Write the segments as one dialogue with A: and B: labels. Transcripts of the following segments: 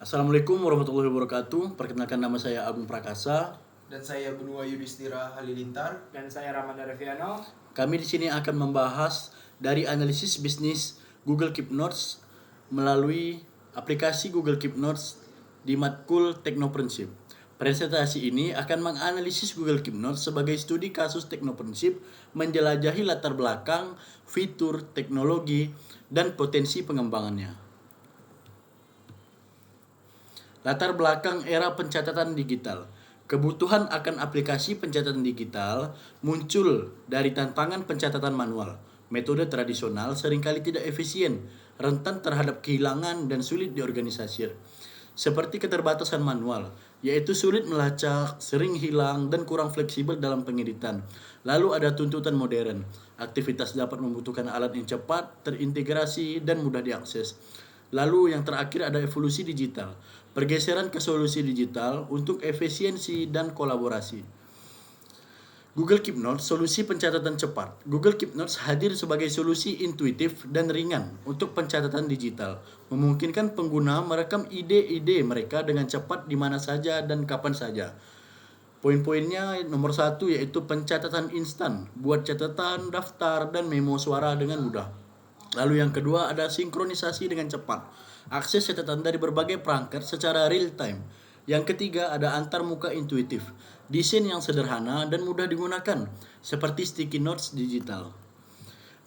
A: Assalamualaikum warahmatullahi wabarakatuh. Perkenalkan, nama saya Agung Prakasa.
B: Dan saya Benua Yudhistira Halilintar.
C: Dan saya Ramanda Reviano.
A: Kami di sini akan membahas dari analisis bisnis Google Keep Notes melalui aplikasi Google Keep Notes di matkul Teknoprinsip. Presentasi ini akan menganalisis Google Keep Notes sebagai studi kasus teknoprinsip, menjelajahi latar belakang, fitur, teknologi, dan potensi pengembangannya. Latar belakang era pencatatan digital. Kebutuhan akan aplikasi pencatatan digital muncul dari tantangan pencatatan manual. Metode tradisional seringkali tidak efisien, rentan terhadap kehilangan dan sulit diorganisasi. Seperti keterbatasan manual, yaitu sulit melacak, sering hilang, dan kurang fleksibel dalam pengeditan. Lalu ada tuntutan modern. Aktivitas dapat membutuhkan alat yang cepat, terintegrasi, dan mudah diakses. Lalu yang terakhir ada evolusi digital. Pergeseran ke solusi digital untuk efisiensi dan kolaborasi. Google Keep Notes, solusi pencatatan cepat. Google Keep Notes hadir sebagai solusi intuitif dan ringan untuk pencatatan digital, memungkinkan pengguna merekam ide-ide mereka dengan cepat di mana saja dan kapan saja. Poin-poinnya, nomor 1 yaitu pencatatan instan, buat catatan, daftar, dan memo suara dengan mudah. Lalu yang kedua ada sinkronisasi dengan cepat, akses catatan dari berbagai perangkat secara real time. Yang ketiga ada antarmuka intuitif, desain yang sederhana dan mudah digunakan, seperti sticky notes digital.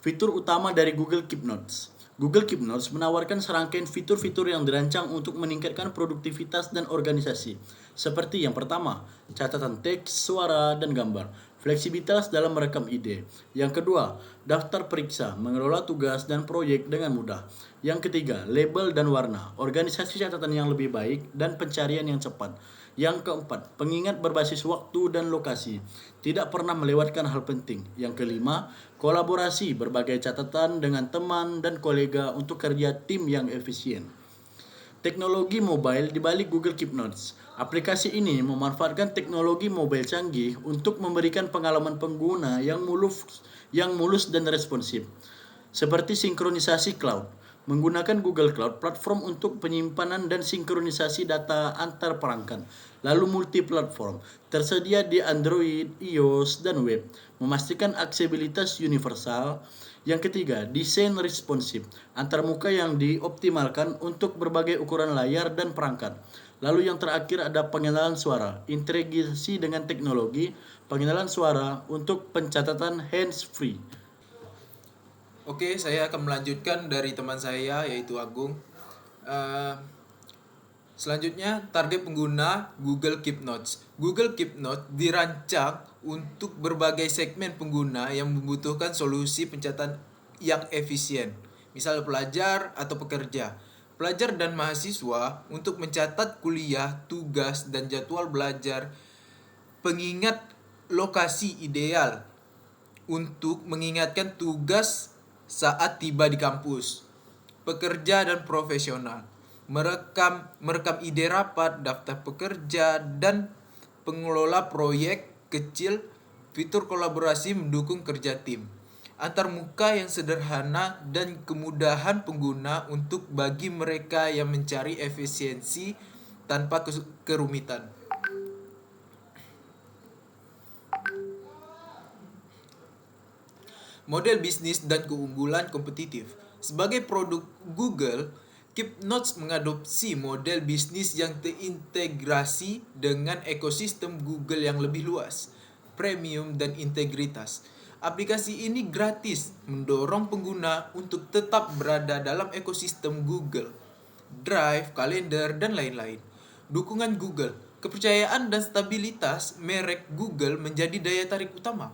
A: Fitur utama dari Google Keep Notes. Google Keep Notes menawarkan serangkaian fitur-fitur yang dirancang untuk meningkatkan produktivitas dan organisasi. Seperti yang pertama, catatan teks, suara, dan gambar. Fleksibilitas dalam merekam ide. Yang kedua, daftar periksa, mengelola tugas dan proyek dengan mudah. Yang ketiga, label dan warna, organisasi catatan yang lebih baik dan pencarian yang cepat. Yang keempat, pengingat berbasis waktu dan lokasi, tidak pernah melewatkan hal penting. Yang kelima, kolaborasi, berbagai catatan dengan teman dan kolega untuk kerja tim yang efisien. Teknologi mobile di balik Google Keep Notes. Aplikasi ini memanfaatkan teknologi mobile canggih untuk memberikan pengalaman pengguna yang mulus dan responsif. Seperti sinkronisasi cloud, menggunakan Google Cloud platform untuk penyimpanan dan sinkronisasi data antar perangkat. Lalu multi-platform, tersedia di Android, iOS, dan web, memastikan aksesibilitas universal. Yang ketiga, desain responsif, antarmuka yang dioptimalkan untuk berbagai ukuran layar dan perangkat. Lalu yang terakhir ada pengenalan suara, integrasi dengan teknologi pengenalan suara untuk pencatatan hands-free.
B: Oke, saya akan melanjutkan dari teman saya yaitu Agung. Selanjutnya, target pengguna Google Keep Notes. Google Keep Notes dirancang untuk berbagai segmen pengguna yang membutuhkan solusi pencatatan yang efisien. Misal pelajar atau pekerja. Pelajar dan mahasiswa untuk mencatat kuliah, tugas, dan jadwal belajar. Pengingat lokasi ideal untuk mengingatkan tugas saat tiba di kampus. Pekerja dan profesional merekam ide rapat, daftar pekerja, dan pengelola proyek kecil. Fitur kolaborasi mendukung kerja tim. Antarmuka yang sederhana dan kemudahan pengguna untuk bagi mereka yang mencari efisiensi tanpa kerumitan. Model bisnis dan keunggulan kompetitif. Sebagai produk Google, Keep Notes mengadopsi model bisnis yang terintegrasi dengan ekosistem Google yang lebih luas, premium, dan integritas. Aplikasi ini gratis, mendorong pengguna untuk tetap berada dalam ekosistem Google, Drive, kalender, dan lain-lain. Dukungan Google, kepercayaan dan stabilitas merek Google menjadi daya tarik utama.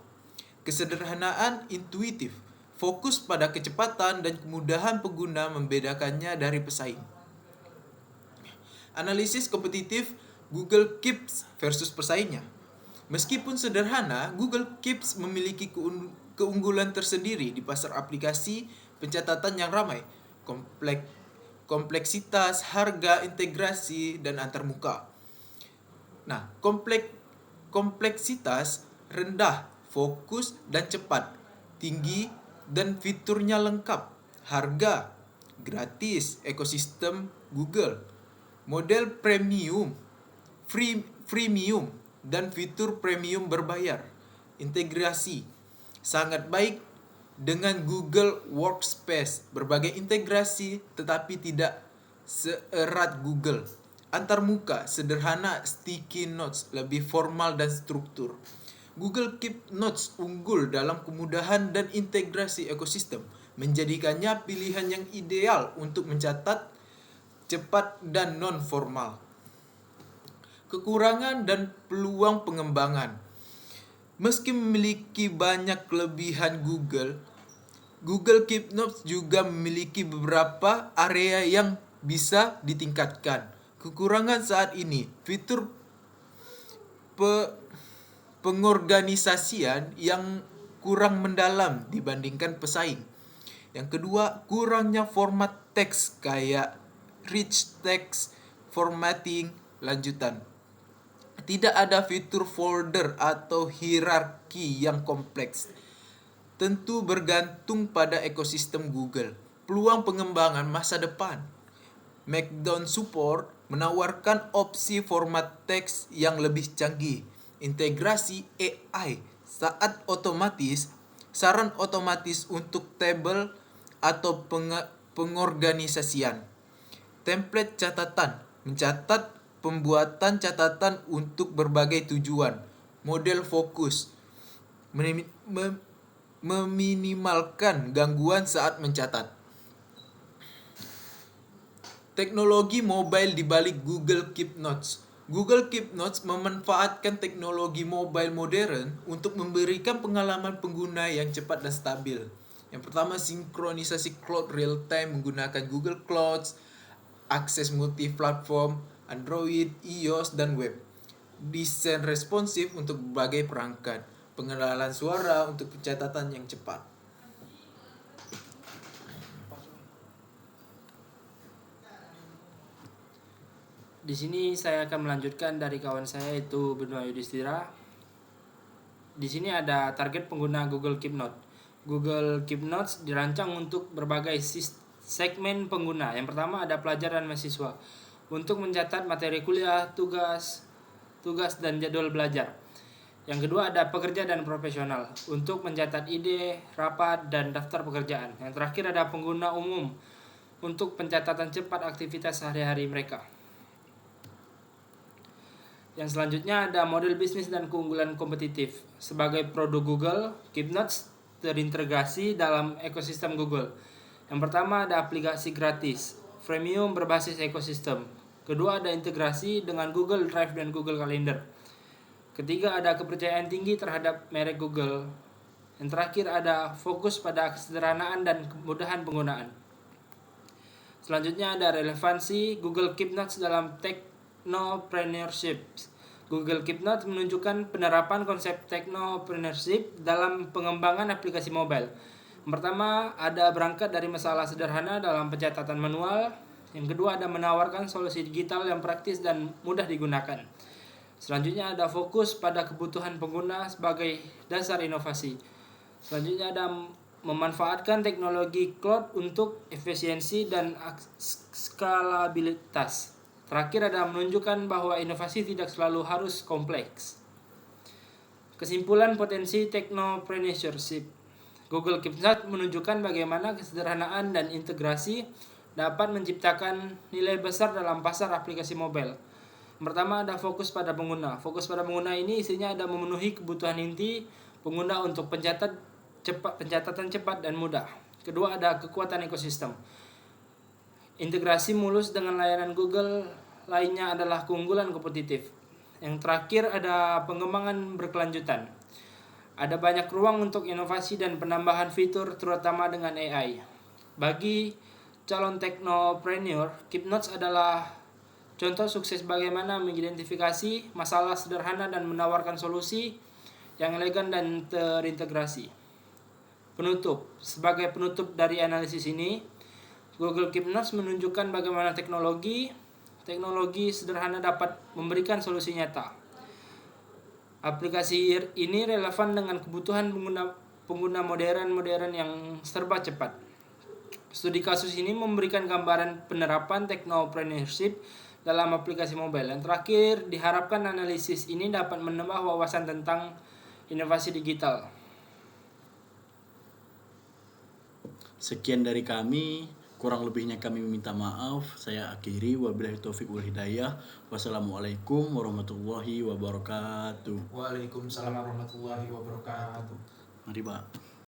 B: Kesederhanaan intuitif, fokus pada kecepatan dan kemudahan pengguna membedakannya dari pesaing. Analisis kompetitif Google Keeps versus pesaingnya. Meskipun sederhana, Google Keeps memiliki keunggulan tersendiri di pasar aplikasi pencatatan yang ramai, kompleksitas, harga, integrasi, dan antarmuka. Nah, kompleksitas rendah, fokus dan cepat, tinggi dan fiturnya lengkap, harga gratis, ekosistem Google. model premium, freemium, dan fitur premium berbayar. Integrasi sangat baik dengan Google Workspace, berbagai integrasi tetapi tidak seerat Google. Antarmuka, sederhana, sticky notes, lebih formal dan struktur. Google Keep Notes unggul dalam kemudahan dan integrasi ekosistem, menjadikannya pilihan yang ideal untuk mencatat cepat dan non-formal. Kekurangan dan peluang pengembangan. Meski memiliki banyak kelebihan Google Keep Notes juga memiliki beberapa area yang bisa ditingkatkan. Kekurangan saat ini, fitur pengorganisasian yang kurang mendalam dibandingkan pesaing. Yang kedua, kurangnya format teks kayak rich text formatting lanjutan. Tidak ada fitur folder atau hierarki yang kompleks. Tentu bergantung pada ekosistem Google. Peluang pengembangan masa depan. Markdown Support menawarkan opsi format teks yang lebih canggih. Integrasi AI saran otomatis untuk tabel atau pengorganisasian. Template catatan mencatat pembuatan catatan untuk berbagai tujuan. Model fokus meminimalkan gangguan saat mencatat. Teknologi mobile di balik Google Keep Notes. Google Keep Notes memanfaatkan teknologi mobile modern untuk memberikan pengalaman pengguna yang cepat dan stabil. Yang pertama, sinkronisasi cloud real time menggunakan Google Clouds, akses multi-platform, Android, iOS, dan web. Desain responsif untuk berbagai perangkat. Pengenalan suara untuk pencatatan yang cepat.
C: Di sini saya akan melanjutkan dari kawan saya yaitu Benoa Yudhistira. Di sini ada target pengguna Google Keep Notes. Google Keep Notes dirancang untuk berbagai segmen pengguna. Yang pertama ada pelajar dan mahasiswa untuk mencatat materi kuliah, tugas dan jadwal belajar. Yang kedua ada pekerja dan profesional untuk mencatat ide, rapat, dan daftar pekerjaan. Yang terakhir ada pengguna umum untuk pencatatan cepat aktivitas sehari-hari mereka. Yang selanjutnya ada model bisnis dan keunggulan kompetitif. Sebagai produk Google, Keep Notes terintegrasi dalam ekosistem Google. Yang pertama ada aplikasi gratis, freemium berbasis ekosistem. Kedua ada integrasi dengan Google Drive dan Google Calendar. Ketiga ada kepercayaan tinggi terhadap merek Google. Yang terakhir ada fokus pada kesederhanaan dan kemudahan penggunaan. Selanjutnya ada relevansi Google Keep Notes dalam technopreneurship. Google Keep Notes menunjukkan penerapan konsep technopreneurship dalam pengembangan aplikasi mobile. Yang pertama ada berangkat dari masalah sederhana dalam pencatatan manual. Yang kedua ada menawarkan solusi digital yang praktis dan mudah digunakan. Selanjutnya ada fokus pada kebutuhan pengguna sebagai dasar inovasi. Selanjutnya ada memanfaatkan teknologi cloud untuk efisiensi dan skalabilitas. Terakhir ada menunjukkan bahwa inovasi tidak selalu harus kompleks. Kesimpulan potensi technopreneurship. Google Keep Notes menunjukkan bagaimana kesederhanaan dan integrasi dapat menciptakan nilai besar dalam pasar aplikasi mobile. Yang pertama ada fokus pada pengguna. Fokus pada pengguna ini isinya ada memenuhi kebutuhan inti pengguna untuk pencatatan cepat dan mudah. Kedua ada kekuatan ekosistem. Integrasi mulus dengan layanan Google lainnya adalah keunggulan kompetitif. Yang terakhir ada pengembangan berkelanjutan. Ada banyak ruang untuk inovasi dan penambahan fitur terutama dengan AI. Bagi calon teknopreneur, Keep Notes adalah contoh sukses bagaimana mengidentifikasi masalah sederhana dan menawarkan solusi yang elegan dan terintegrasi. Sebagai penutup dari analisis ini, Google Keep Notes menunjukkan bagaimana teknologi sederhana dapat memberikan solusi nyata. Aplikasi ini relevan dengan kebutuhan pengguna modern yang serba cepat. Studi kasus ini memberikan gambaran penerapan technopreneurship dalam aplikasi mobile. Yang terakhir, diharapkan analisis ini dapat menambah wawasan tentang inovasi digital.
A: Sekian dari kami, kurang lebihnya kami meminta maaf. Saya akhiri, wabillahi taufiq wal hidayah. Wassalamualaikum warahmatullahi wabarakatuh.
B: Waalaikumsalam warahmatullahi wabarakatuh.
A: Mari Pak.